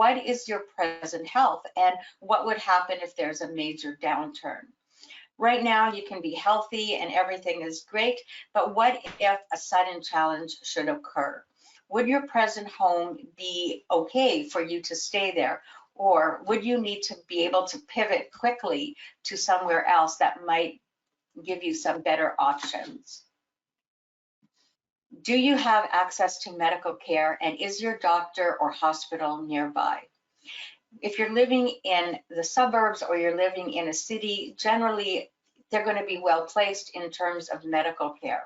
what is your present health and what would happen if there's a major downturn. Right now, you can be healthy and everything is great, but what if a sudden challenge should occur? Would your present home be okay for you to stay there? Or would you need to be able to pivot quickly to somewhere else that might give you some better options? Do you have access to medical care, and is your doctor or hospital nearby? If you're living in the suburbs or you're living in a city, generally they're going to be well placed in terms of medical care.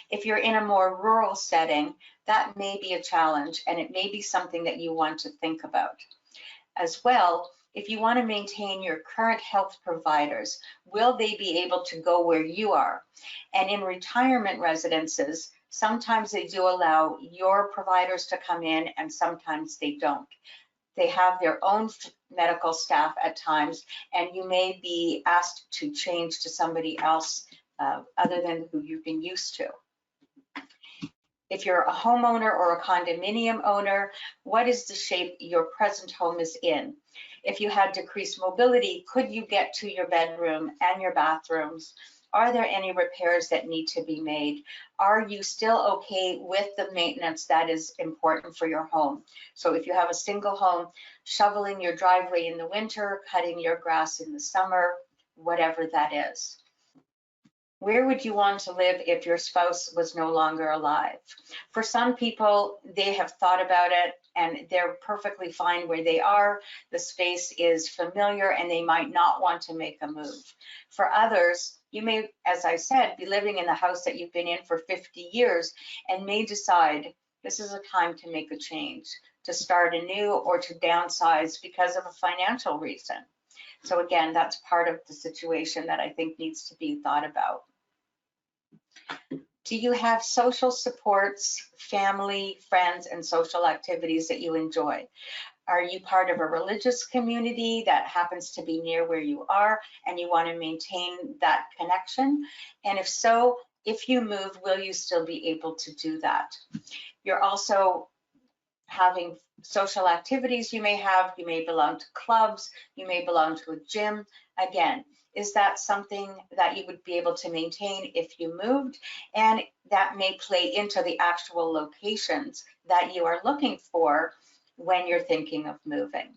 If you're in a more rural setting, that may be a challenge, and it may be something that you want to think about. As well, if you want to maintain your current health providers, will they be able to go where you are? And in retirement residences, sometimes they do allow your providers to come in and sometimes they don't. They have their own medical staff at times, and you may be asked to change to somebody else other than who you've been used to. If you're a homeowner or a condominium owner, what is the shape your present home is in? If you had decreased mobility, could you get to your bedroom and your bathrooms? Are there any repairs that need to be made? Are you still okay with the maintenance that is important for your home? So if you have a single home, shoveling your driveway in the winter, cutting your grass in the summer, whatever that is. Where would you want to live if your spouse was no longer alive? For some people, they have thought about it and they're perfectly fine where they are. The space is familiar and they might not want to make a move. For others, you may, as I said, be living in the house that you've been in for 50 years and may decide this is a time to make a change, to start anew or to downsize because of a financial reason. So again, that's part of the situation that I think needs to be thought about. Do you have social supports, family, friends, and social activities that you enjoy? Are you part of a religious community that happens to be near where you are and you want to maintain that connection? And if so, if you move, will you still be able to do that? You're also having social activities you may have. You may belong to clubs, you may belong to a gym. Again, is that something that you would be able to maintain if you moved? And that may play into the actual locations that you are looking for when you're thinking of moving.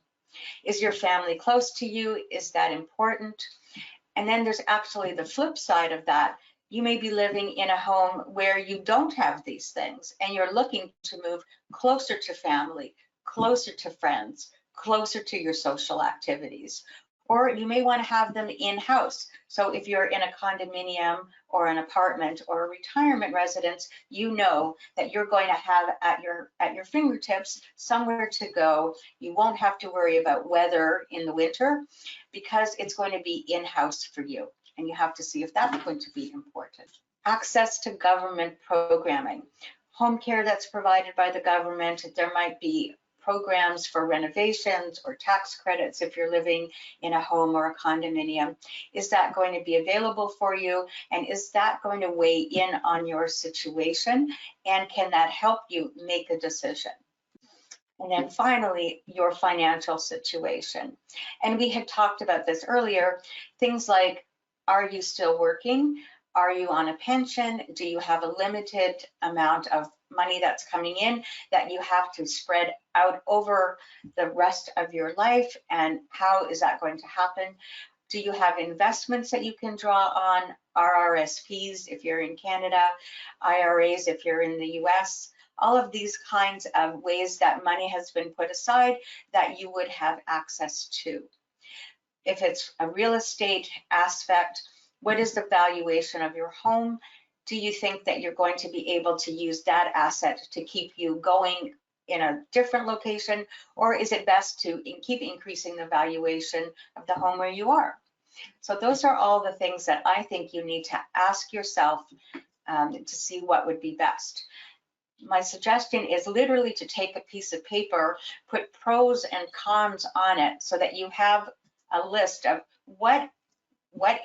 Is your family close to you? Is that important? And then there's actually the flip side of that. You may be living in a home where you don't have these things and you're looking to move closer to family, closer to friends, closer to your social activities. Or you may want to have them in-house. So if you're in a condominium or an apartment or a retirement residence, you know that you're going to have at your fingertips somewhere to go. You won't have to worry about weather in the winter because it's going to be in-house for you. And you have to see if that's going to be important. Access to government programming. Home care that's provided by the government. There might be programs for renovations or tax credits if you're living in a home or a condominium. Is that going to be available for you? And is that going to weigh in on your situation? And can that help you make a decision? And then finally, your financial situation. And we had talked about this earlier, things like, are you still working? Are you on a pension? Do you have a limited amount of money that's coming in that you have to spread out over the rest of your life? And how is that going to happen? Do you have investments that you can draw on? RRSPs if you're in Canada, IRAs if you're in the US, all of these kinds of ways that money has been put aside that you would have access to. If it's a real estate aspect, what is the valuation of your home? Do you think that you're going to be able to use that asset to keep you going in a different location? Or is it best to keep increasing the valuation of the home where you are? So those are all the things that I think you need to ask yourself to see what would be best. My suggestion is literally to take a piece of paper, put pros and cons on it so that you have a list of what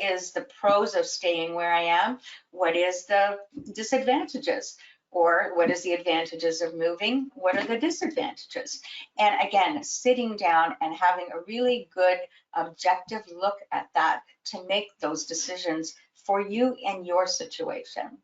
is the pros of staying where I am, what is the disadvantages, Or what is the advantages of moving? What are the disadvantages? And again, sitting down and having a really good objective look at that to make those decisions for you and your situation.